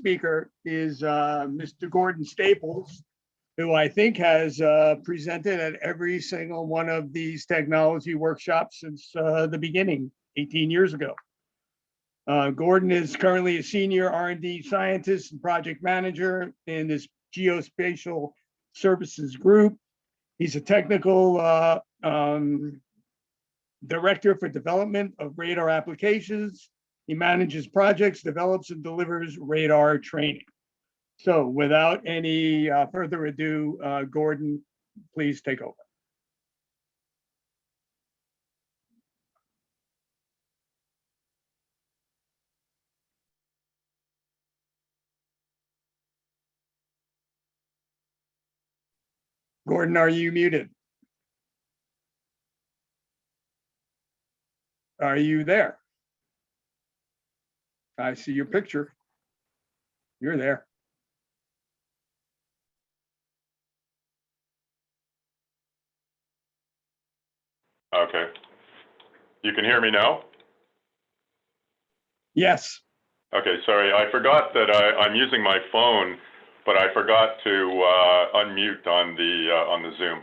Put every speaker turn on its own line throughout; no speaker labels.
speaker is Mr. Gordon Staples, who I think has presented at every single one of these technology workshops since the beginning, 18 years ago. Gordon is currently a senior R&D scientist and project manager in this geospatial services group. He's a technical director for development of radar applications. He manages projects, develops and delivers radar training. So without any further ado, Gordon, please take over. Gordon, are you muted? Are you there? I see your picture. You're there.
Okay. You can hear me now?
Yes.
Okay, sorry. I forgot that I'm using my phone, but I forgot to unmute on the Zoom.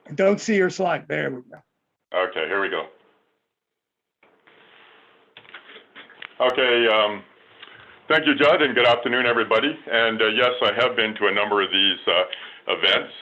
I don't see your slide. There we go.
Okay, here we go. Okay, thank you, Judd, and good afternoon, everybody. And yes, I have been to a number of these events.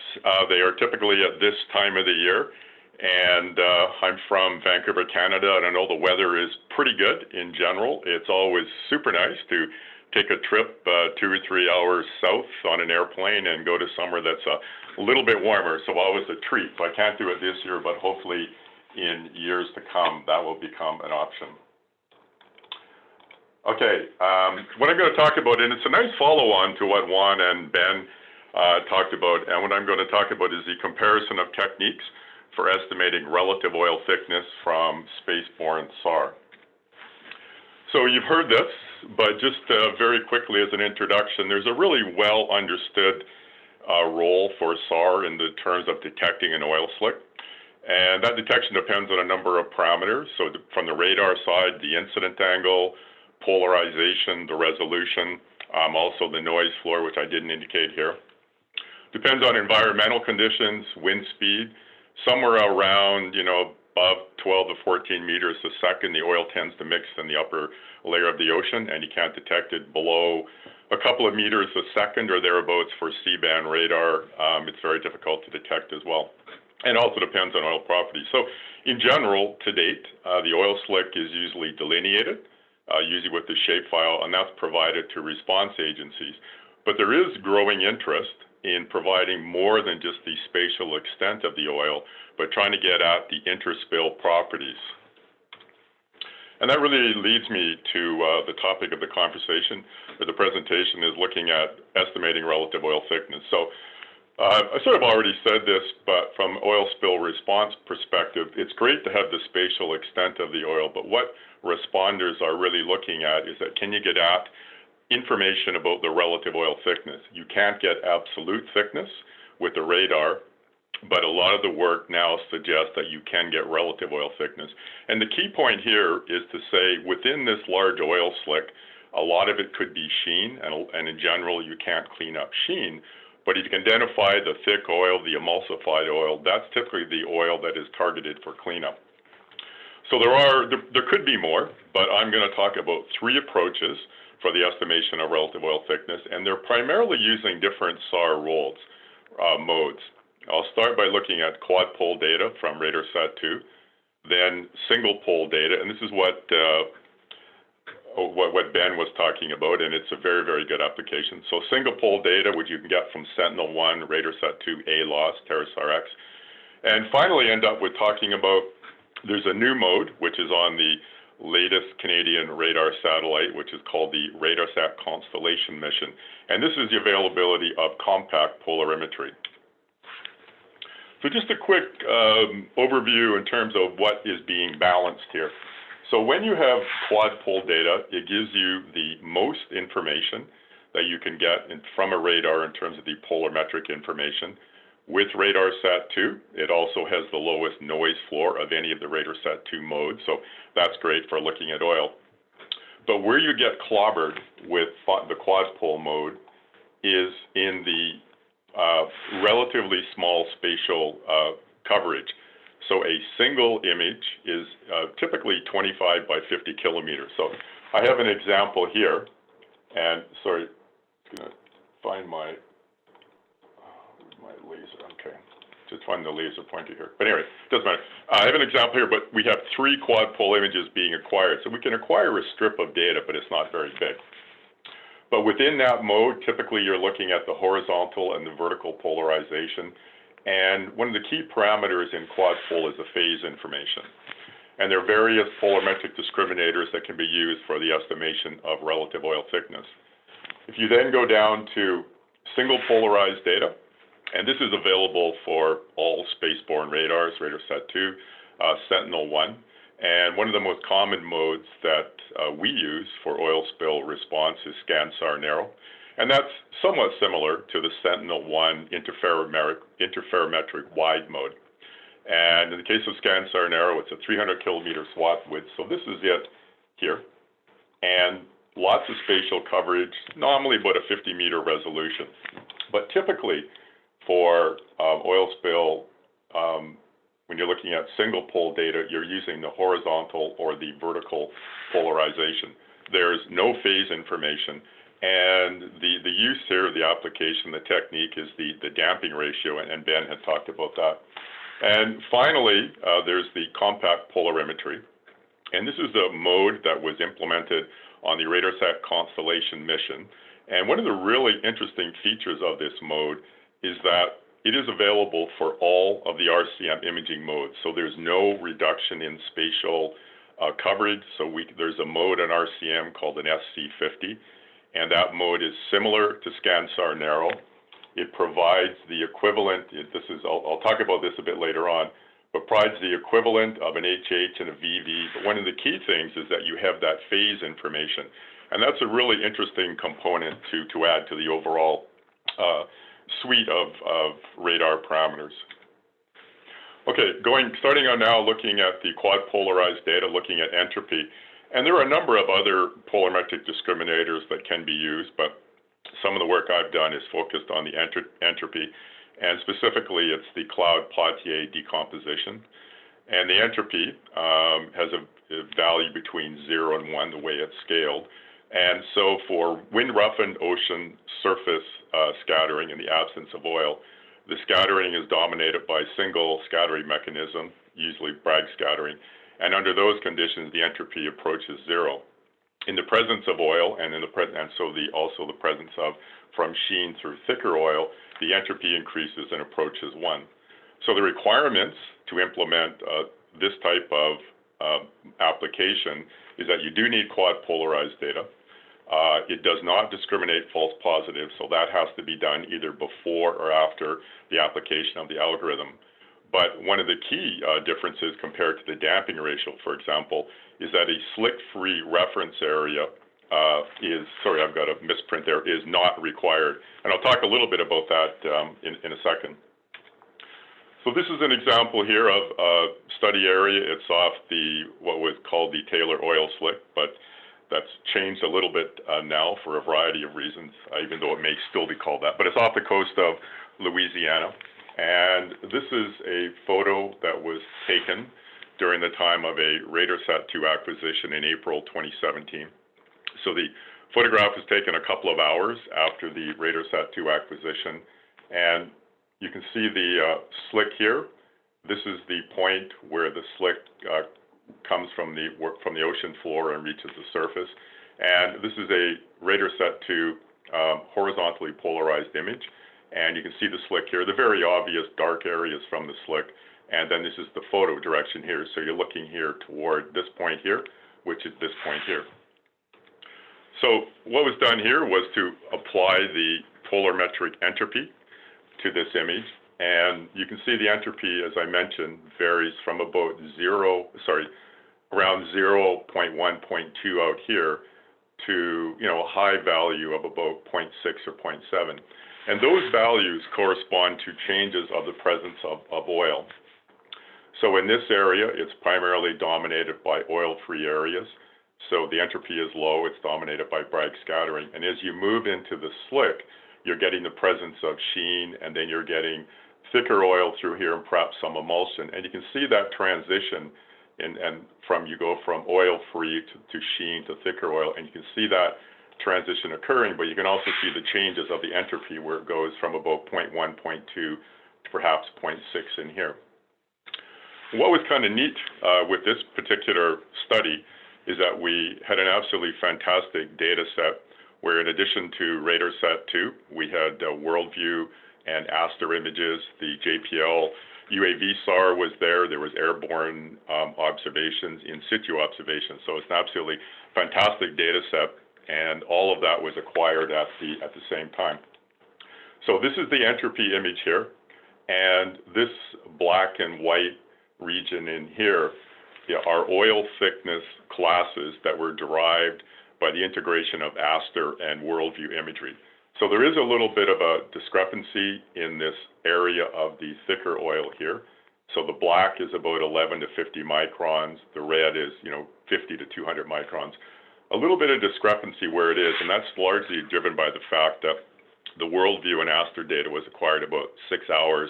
They are typically at this time of the year. And I'm from Vancouver, Canada, and I know the weather is pretty good in general. It's always super nice to take a trip 2 or 3 hours south on an airplane and go to somewhere that's a little bit warmer. So always a treat. So I can't do it this year, but hopefully in years to come, that will become an option. Okay, what I'm going to talk about, and it's a nice follow-on to what Juan and Ben talked about, and what I'm going to talk about is the comparison of techniques for estimating relative oil thickness from Spaceborne SAR. So you've heard this, but just very quickly as an introduction, there's a really well understood role for SAR in the terms of detecting an oil slick. And that detection depends on a number of parameters. So from the radar side, the incident angle, polarization, the resolution, also the noise floor, which I didn't indicate here. Depends on environmental conditions, wind speed. Somewhere around, above 12 to 14 meters a second, the oil tends to mix in the upper layer of the ocean, and you can't detect it below a couple of meters a second or thereabouts for C-band radar. It's very difficult to detect as well. And also depends on oil properties. So in general, to date, the oil slick is usually delineated, usually with the shapefile, and that's provided to response agencies. But there is growing interest in providing more than just the spatial extent of the oil, but trying to get at the interspill properties. And that really leads me to the topic of the conversation, or the presentation is looking at estimating relative oil thickness. So I sort of already said this, but from oil spill response perspective, it's great to have the spatial extent of the oil, but what responders are really looking at is that can you get at information about the relative oil thickness. You can't get absolute thickness with the radar, but a lot of the work now suggests that you can get relative oil thickness. And the key point here is to say within this large oil slick, a lot of it could be sheen, and in general, you can't clean up sheen. But if you can identify the thick oil, the emulsified oil, that's typically the oil that is targeted for cleanup. So there could be more, but I'm going to talk about 3 approaches for the estimation of relative oil thickness, and they're primarily using different SAR modes. I'll start by looking at quad pole data from RadarSat-2, then single pole data, and this is what Ben was talking about, and it's a very, very good application. So single pole data, which you can get from Sentinel-1, RadarSat-2, ALOS, TerraSAR-X, and finally end up with talking about there's a new mode, which is on the latest Canadian radar satellite, which is called the RadarSat Constellation mission. And this is the availability of compact polarimetry. So just a quick overview in terms of what is being balanced here. So when you have quad pole data, it gives you the most information that you can get from a radar in terms of the polarimetric information. With RADARSAT-2, it also has the lowest noise floor of any of the RADARSAT-2 modes, so that's great for looking at oil. But where you get clobbered with the quad-pole mode is in the relatively small spatial coverage. So a single image is typically 25 by 50 kilometers. So I have an example here, and sorry, I'm gonna find my laser. Okay, just find the laser pointer here. But anyway, doesn't matter. I have an example here, but we have 3 quad pole images being acquired. So we can acquire a strip of data, but it's not very big. But within that mode, typically you're looking at the horizontal and the vertical polarization. And one of the key parameters in quad pole is the phase information. And there are various polarimetric discriminators that can be used for the estimation of relative oil thickness. If you then go down to single polarized data, and this is available for all spaceborne radars, RADARSAT-2, Sentinel-1, and one of the most common modes that we use for oil spill response is SAR narrow. And that's somewhat similar to the Sentinel-1 interferometric wide mode. And in the case of SAR narrow, it's a 300 kilometer swath width. So this is it here. And lots of spatial coverage, normally about a 50 meter resolution. But typically for oil spill, when you're looking at single pole data, you're using the horizontal or the vertical polarization. There's no phase information. And the use here, the application, the technique is the damping ratio, and Ben had talked about that. And finally, there's the compact polarimetry. And this is the mode that was implemented on the RADARSAT Constellation mission. And one of the really interesting features of this mode is that it is available for all of the RCM imaging modes. So there's no reduction in spatial coverage. So there's a mode on RCM called an SC50. And that mode is similar to SAR narrow. It provides the equivalent, I'll talk about this a bit later on, but provides the equivalent of an HH and a VV. But one of the key things is that you have that phase information. And that's a really interesting component to add to the overall suite of radar parameters. Okay, starting on now looking at the quad polarized data, looking at entropy. And there are a number of other polarimetric discriminators that can be used, but some of the work I've done is focused on the entropy, and specifically it's the Cloud-Poitier decomposition. And the entropy has a value between 0 and 1, the way it's scaled. And so for wind-roughened ocean surface scattering in the absence of oil, the scattering is dominated by a single scattering mechanism, usually Bragg scattering. And under those conditions, the entropy approaches 0. In the presence of oil, and also the presence of from sheen through thicker oil, the entropy increases and approaches 1. So the requirements to implement this type of application is that you do need quad polarized data. It does not discriminate false positives, so that has to be done either before or after the application of the algorithm. But one of the key differences compared to the damping ratio, for example, is that a slick-free reference area I've got a misprint there, is not required. And I'll talk a little bit about that in a second. So this is an example here of a study area. It's off what was called the Taylor oil slick, but that's changed a little bit now for a variety of reasons, even though it may still be called that. But it's off the coast of Louisiana. And this is a photo that was taken during the time of a RADARSAT-2 acquisition in April 2017. So the photograph was taken a couple of hours after the RADARSAT-2 acquisition. And you can see the slick here. This is the point where the slick comes from the ocean floor and reaches the surface. And this is a RADARSAT-2 horizontally polarized image. And you can see the slick here, the very obvious dark areas from the slick. And then this is the photo direction here. So you're looking here toward this point here, which is this point here. So what was done here was to apply the polarimetric entropy to this image. And you can see the entropy, as I mentioned, varies from about around 0.1.2 out here, to, a high value of about 0.6 or 0.7. And those values correspond to changes of the presence of oil. So in this area, it's primarily dominated by oil-free areas. So the entropy is low, it's dominated by Bragg scattering. And as you move into the slick, you're getting the presence of sheen, and then you're getting thicker oil through here and perhaps some emulsion. And you can see that transition you go from oil-free to sheen to thicker oil, and you can see that transition occurring, but you can also see the changes of the entropy where it goes from about 0.1, 0.2 to perhaps 0.6 in here. What was kind of neat with this particular study is that we had an absolutely fantastic data set where, in addition to RadarSat-2, we had WorldView and ASTER images. The JPL UAV SAR was there. There was airborne observations, in situ observations. So it's an absolutely fantastic data set, and all of that was acquired at the same time. So this is the entropy image here, and this black and white region in here are oil thickness classes that were derived by the integration of ASTER and WorldView imagery. So there is a little bit of a discrepancy in this area of the thicker oil here. So the black is about 11 to 50 microns. The red is, 50 to 200 microns. A little bit of discrepancy where it is, and that's largely driven by the fact that the WorldView and ASTER data was acquired about 6 hours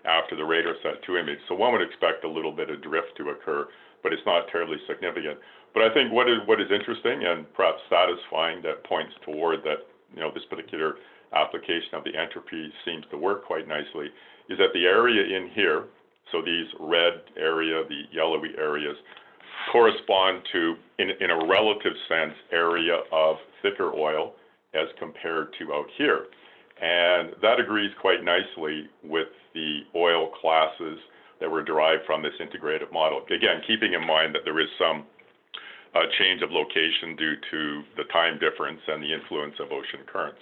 after the RadarSat-2 image. So one would expect a little bit of drift to occur, but it's not terribly significant. But I think what is interesting and perhaps satisfying that points toward that, this particular application of the entropy seems to work quite nicely, is that the area in here, so these red area, the yellowy areas, correspond to, in a relative sense, area of thicker oil as compared to out here. And that agrees quite nicely with the oil classes that were derived from this integrated model. Again, keeping in mind that there is some change of location due to the time difference and the influence of ocean currents.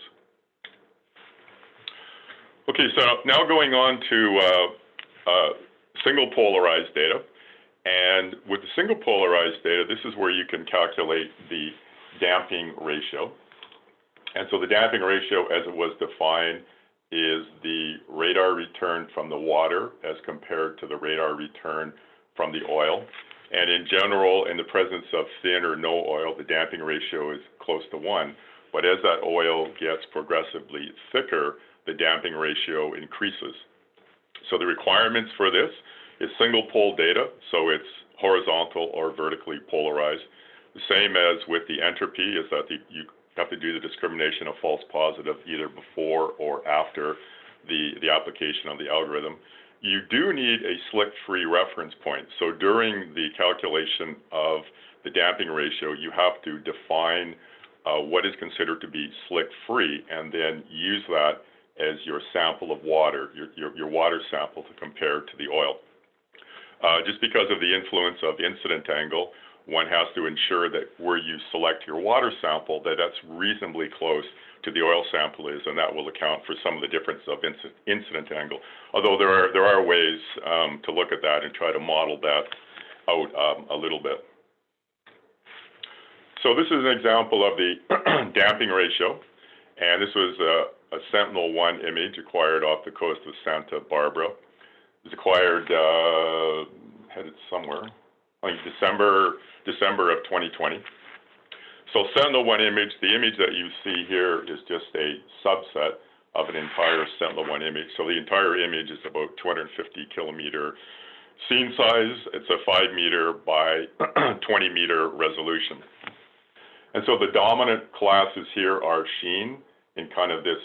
Okay, so now going on to single polarized data. And with the single polarized data, this is where you can calculate the damping ratio. And so the damping ratio, as it was defined, is the radar return from the water as compared to the radar return from the oil. And in general, in the presence of thin or no oil, the damping ratio is close to 1. But as that oil gets progressively thicker, the damping ratio increases. So the requirements for this is single pole data, so it's horizontal or vertically polarized. The same as with the entropy is that you have to do the discrimination of false positive either before or after the application of the algorithm. You do need a slick-free reference point. So during the calculation of the damping ratio, you have to define what is considered to be slick-free and then use that as your sample of water, your water sample to compare to the oil. Just because of the influence of incident angle, one has to ensure that where you select your water sample, that's reasonably close to the oil sample is, and that will account for some of the difference of incident angle. Although there are ways to look at that and try to model that out a little bit. So this is an example of the damping ratio, and this was a Sentinel-1 image acquired off the coast of Santa Barbara. It was acquired, headed somewhere, I think December of 2020. So Sentinel-1 image, the image that you see here is just a subset of an entire Sentinel-1 image. So the entire image is about 250 kilometer scene size. It's a 5 meter by 20 meter resolution. And so the dominant classes here are sheen in kind of this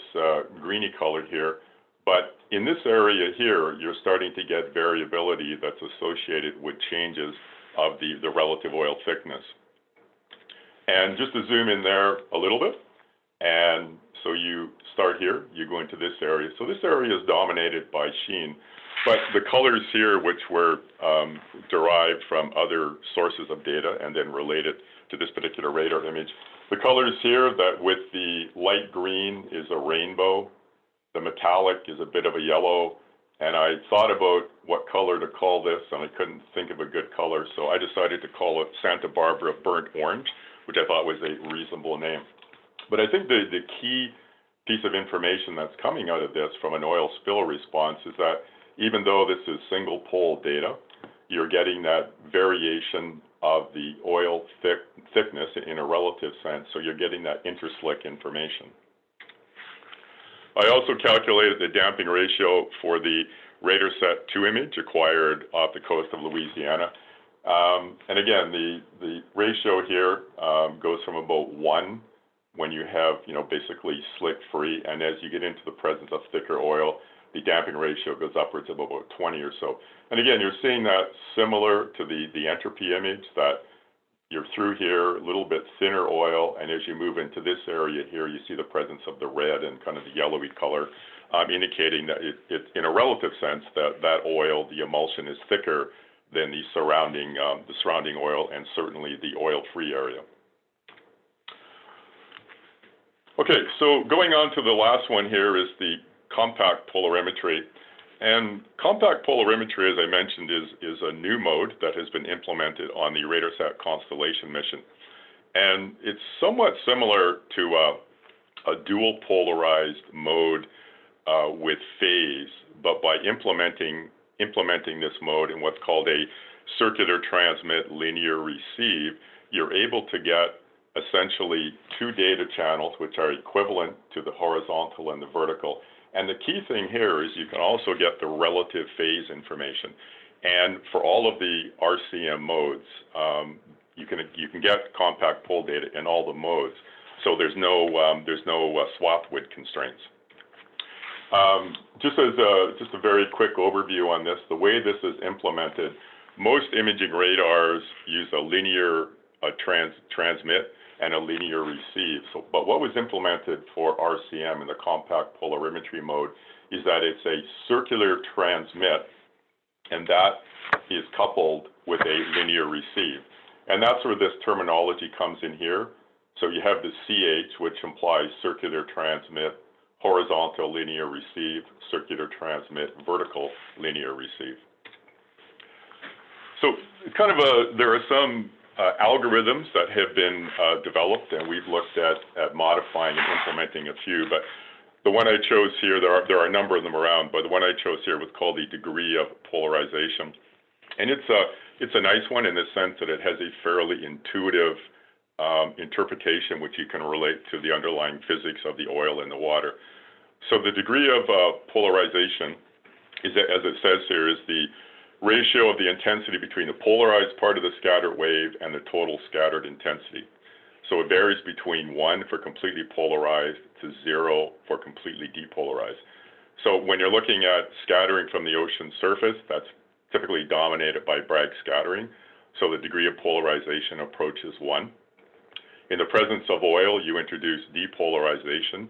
greeny color here. But in this area here, you're starting to get variability that's associated with changes of the relative oil thickness. And just to zoom in there a little bit, and so you start here, you go into this area. So this area is dominated by sheen, but the colors here, which were derived from other sources of data and then related to this particular radar image, the colors here that with the light green is a rainbow, the metallic is a bit of a yellow, and I thought about what color to call this, and I couldn't think of a good color, so I decided to call it Santa Barbara burnt orange, which I thought was a reasonable name. But I think the key piece of information that's coming out of this from an oil spill response is that even though this is single pole data, you're getting that variation of the oil thickness in a relative sense, so you're getting that interslick information. I also calculated the damping ratio for the RadarSat 2 image acquired off the coast of Louisiana. And again, the ratio here goes from about 1 when you have, basically slick free, and as you get into the presence of thicker oil, the damping ratio goes upwards of about 20 or so. And again, you're seeing that similar to the Entropy image, that you're through here, a little bit thinner oil, and as you move into this area here, you see the presence of the red and kind of the yellowy color, indicating that it in a relative sense, that oil, the emulsion, is thicker than the surrounding oil, and certainly the oil-free area. Okay, so going on to the last one here is the compact polarimetry. And compact polarimetry, as I mentioned, is a new mode that has been implemented on the RadarSat Constellation mission. And it's somewhat similar to a dual polarized mode with phase, but by implementing this mode in what's called a circular transmit linear receive, you're able to get essentially 2 data channels which are equivalent to the horizontal and the vertical. And the key thing here is you can also get the relative phase information. And for all of the RCM modes, you can get compact pole data in all the modes. So there's no swath width constraints. Just a very quick overview on this, the way this is implemented, most imaging radars use a linear transmit and a linear receive. But what was implemented for RCM in the compact polarimetry mode is that it's a circular transmit, and that is coupled with a linear receive. And that's where this terminology comes in here. So you have the CH, which implies circular transmit, horizontal linear receive, circular transmit, vertical linear receive. So kind of there are some algorithms that have been developed, and we've looked at modifying and implementing a few, but the one I chose here, there are a number of them around, but the one I chose here was called the degree of polarization. And it's a nice one in the sense that it has a fairly intuitive interpretation, which you can relate to the underlying physics of the oil in the water. So the degree of polarization is, as it says here, is the ratio of the intensity between the polarized part of the scattered wave and the total scattered intensity. So it varies between 1 for completely polarized to 0 for completely depolarized. So when you're looking at scattering from the ocean surface, that's typically dominated by Bragg scattering. So the degree of polarization approaches 1. In the presence of oil, you introduce depolarization.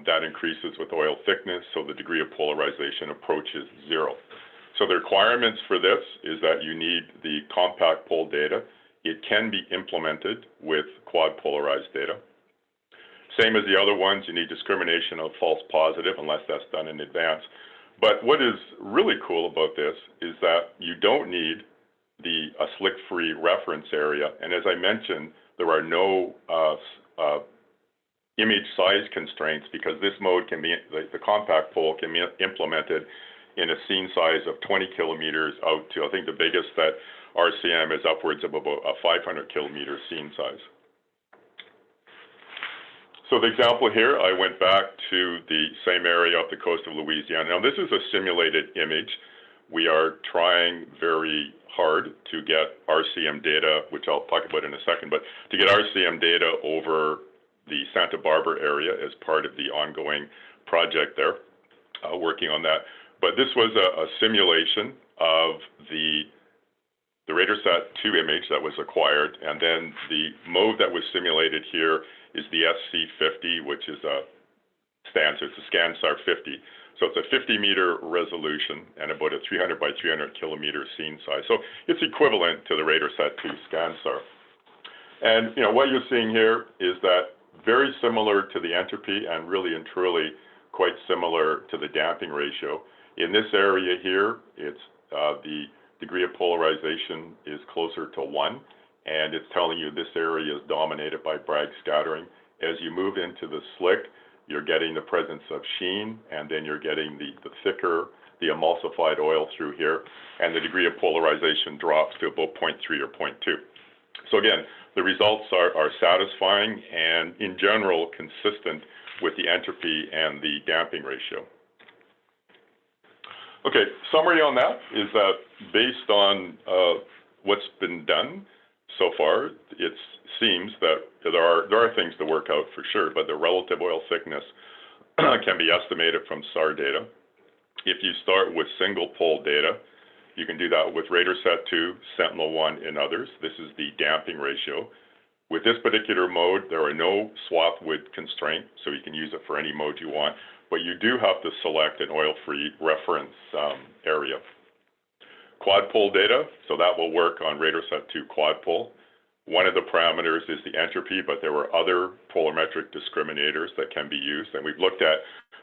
That increases with oil thickness, so the degree of polarization approaches 0. So the requirements for this is that you need the compact pole data. It can be implemented with quad polarized data. Same as the other ones, you need discrimination of false positive unless that's done in advance. But what is really cool about this is that you don't need a slick-free reference area. And as I mentioned, there are no image size constraints because this mode can be, the compact pole can be implemented in a scene size of 20 kilometers out to, I think the biggest that RCM is upwards of about a 500 kilometer scene size. So the example here, I went back to the same area off the coast of Louisiana. Now this is a simulated image. We are trying very hard to get RCM data, which I'll talk about in a second, but to get RCM data over the Santa Barbara area as part of the ongoing project there, working on that. But this was a simulation of the RadarSat 2 image that was acquired, and then the mode that was simulated here is the SC50, which is it's a ScanSAR 50. So it's a 50-meter resolution and about a 300 by 300 kilometer scene size. So it's equivalent to the RadarSat 2 ScanSAR. And what you're seeing here is that very similar to the Entropy and really and truly quite similar to the damping ratio. In this area here, it's the degree of polarization is closer to 1, and it's telling you this area is dominated by Bragg scattering. As you move into the slick, you're getting the presence of sheen, and then you're getting the thicker, the emulsified oil through here, and the degree of polarization drops to about 0.3 or 0.2. So again, the results are satisfying and in general consistent with the entropy and the damping ratio. Okay, summary on that is that based on what's been done so far, it seems that there are things to work out for sure, but the relative oil thickness can be estimated from SAR data. If you start with single pole data, you can do that with RADARSAT-2, Sentinel-1, and others. This is the damping ratio. With this particular mode, there are no swath width constraints, so you can use it for any mode you want, but you do have to select an oil-free reference area. Quad pole data, so that will work on RADARSAT-2 quad pole. One of the parameters is the entropy, but there were other polarimetric discriminators that can be used, and we've looked at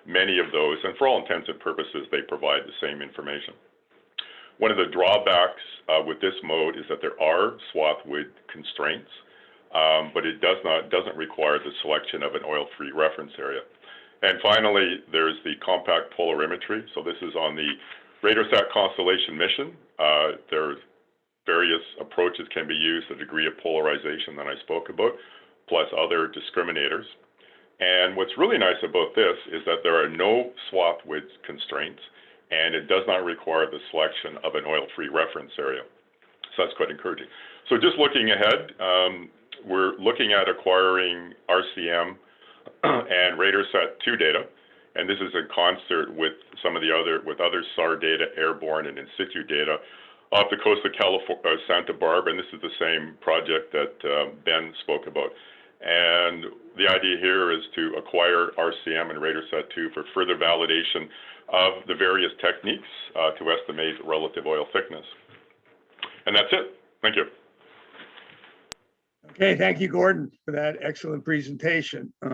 many of those, and for all intents and purposes, they provide the same information. One of the drawbacks with this mode is that there are swath width constraints, but it doesn't require the selection of an oil-free reference area. And finally, there's the compact polarimetry. So this is on the RADARSAT Constellation mission. There's various approaches can be used, the degree of polarization that I spoke about, plus other discriminators. And what's really nice about this is that there are no swath width constraints, and it does not require the selection of an oil-free reference area. So that's quite encouraging. So just looking ahead, we're looking at acquiring RCM and RADARSAT-2 data, and this is in concert with some of the other SAR data, airborne and in situ data, off the coast of California, Santa Barbara, and this is the same project that Ben spoke about. And the idea here is to acquire RCM and RADARSAT-2 for further validation of the various techniques to estimate relative oil thickness. And that's it. Thank you.
Okay, thank you, Gordon, for that excellent presentation.